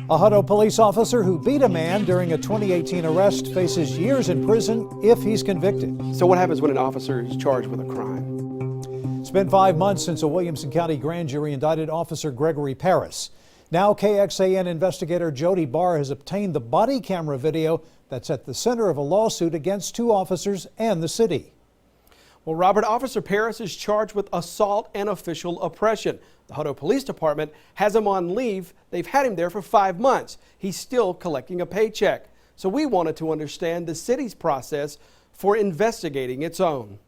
A Hutto police officer who beat a man during a 2018 arrest faces years in prison if he's convicted. So what happens when an officer is charged with a crime? It's been 5 months since a Williamson County grand jury indicted Officer Gregory Paris. Now KXAN investigator Jody Barr has obtained the body camera video that's at the center of a lawsuit against 2 officers and the city. Well, Robert, Officer Paris is charged with assault and official oppression. The Hutto Police Department has him on leave. They've had him there for 5 months. He's still collecting a paycheck. So we wanted to understand the city's process for investigating its own.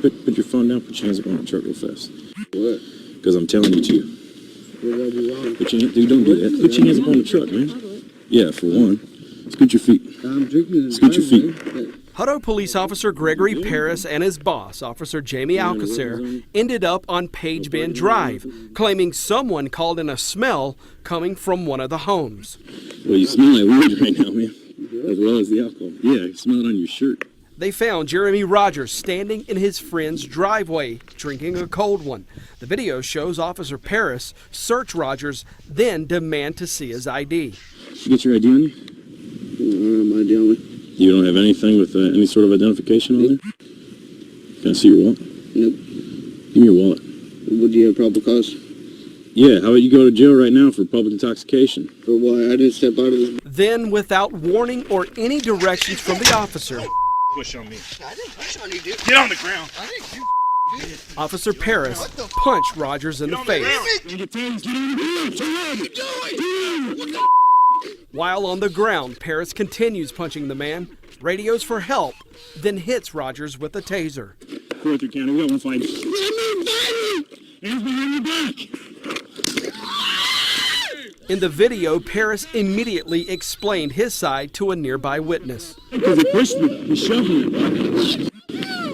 Put your phone down, put your hands up on the truck real fast. What? Because I'm telling you to. What did I do wrong? Dude, don't do that. Put your hands up on the truck, man. Yeah, for one. Scoot your feet. I'm drinking. Scoot your feet. Hutto Police Officer Gregory Paris and his boss, Officer Jamie Alcacer, ended up on Page Bend Drive, claiming someone called in a smell coming from one of the homes. Well, you smell like weed right now, man, as well as the alcohol. Yeah, you smell it on your shirt. They found Jeremy Rogers standing in his friend's driveway, drinking a cold one. The video shows Officer Paris search Rogers, then demand to see his ID. You get your ID on you? My ID on me. You don't have anything with any sort of identification on there? Can I see your wallet? Yep. Give me your wallet. Would you have probable cause? Yeah, how about you go to jail right now for public intoxication? For why? I didn't step out of this. Then, without warning or any directions from the officer, push on me. I didn't push on you, dude. Get on the ground. I didn't. Officer Paris punched Rogers in the face. While on the ground, Paris continues punching the man, radios for help, then hits Rogers with a taser. Arthur County, we don't fight. Hands behind your back. In the video, Paris immediately explained his side to a nearby witness. Because he pushed me, he shoved me.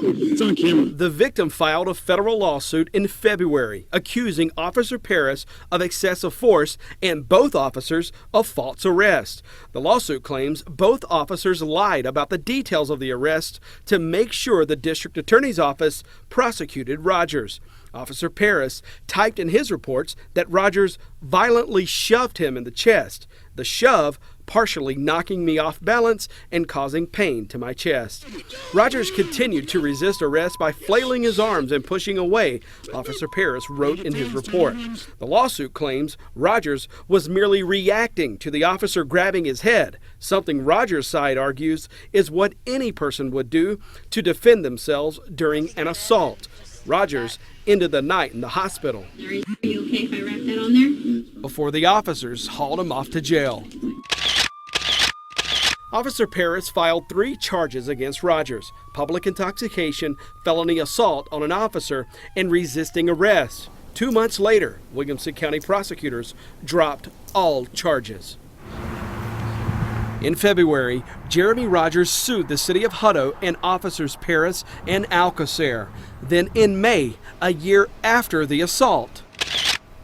It's on camera. The victim filed a federal lawsuit in February accusing Officer Paris of excessive force and both officers of false arrest. The lawsuit claims both officers lied about the details of the arrest to make sure the district attorney's office prosecuted Rogers. Officer Paris typed in his reports that Rogers violently shoved him in the chest, the shove partially knocking me off balance and causing pain to my chest. Rogers continued to resist arrest by flailing his arms and pushing away, Officer Paris wrote in his report. The lawsuit claims Rogers was merely reacting to the officer grabbing his head, something Rogers' side argues is what any person would do to defend themselves during an assault. Rogers ended the night in the hospital. Are you okay if I wrap that on there? Before the officers hauled him off to jail. Officer Paris filed 3 charges against Rogers: public intoxication, felony assault on an officer, and resisting arrest. 2 months later, Williamson County prosecutors dropped all charges. In February, Jeremy Rogers sued the city of Hutto and officers Paris and Alcacer. Then in May, a year after the assault,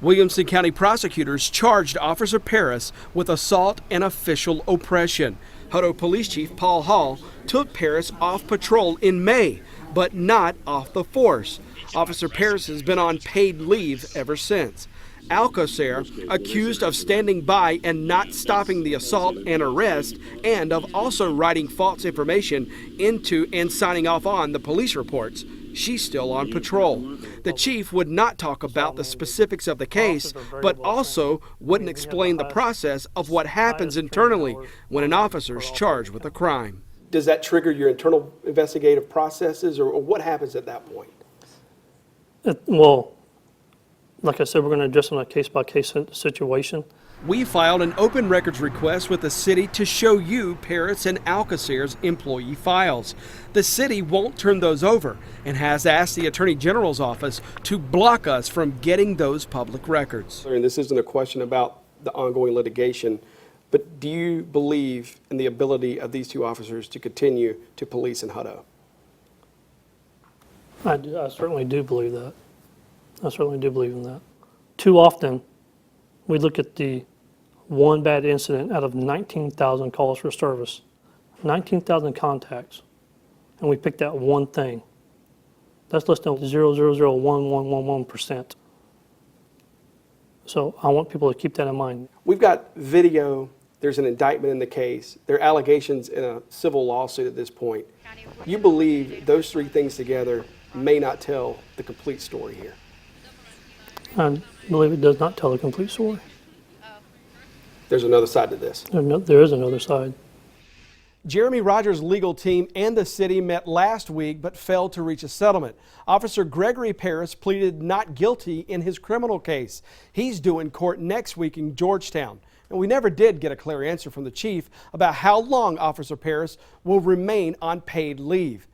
Williamson County prosecutors charged Officer Paris with assault and official oppression. Hutto Police Chief Paul Hall took Paris off patrol in May, but not off the force. Officer Paris has been on paid leave ever since. Alcacer, accused of standing by and not stopping the assault and arrest, and of also writing false information into and signing off on the police reports. She's still on patrol. The chief would not talk about the specifics of the case, but also wouldn't explain the process of what happens internally when an officer is charged with a crime. Does that trigger your internal investigative processes, or what happens at that point? Well, like I said, we're going to address on a case-by-case situation. We filed an open records request with the city to show you Paris and Alcacer's employee files. The city won't turn those over and has asked the Attorney General's office to block us from getting those public records. And this isn't a question about the ongoing litigation, but do you believe in the ability of these 2 officers to continue to police in Hutto? I certainly do believe that. I certainly do believe in that. Too often, we look at the one bad incident out of 19,000 calls for service, 19,000 contacts, and we pick that one thing. That's less than 0.0001111%. So I want people to keep that in mind. We've got video, there's an indictment in the case, there are allegations in a civil lawsuit at this point. You believe those three things together may not tell the complete story here. I believe it does not tell the complete story. There's another side to this. There is another side. Jeremy Rogers' legal team and the city met last week but failed to reach a settlement. Officer Gregory Paris pleaded not guilty in his criminal case. He's due in court next week in Georgetown. And we never did get a clear answer from the chief about how long Officer Paris will remain on paid leave.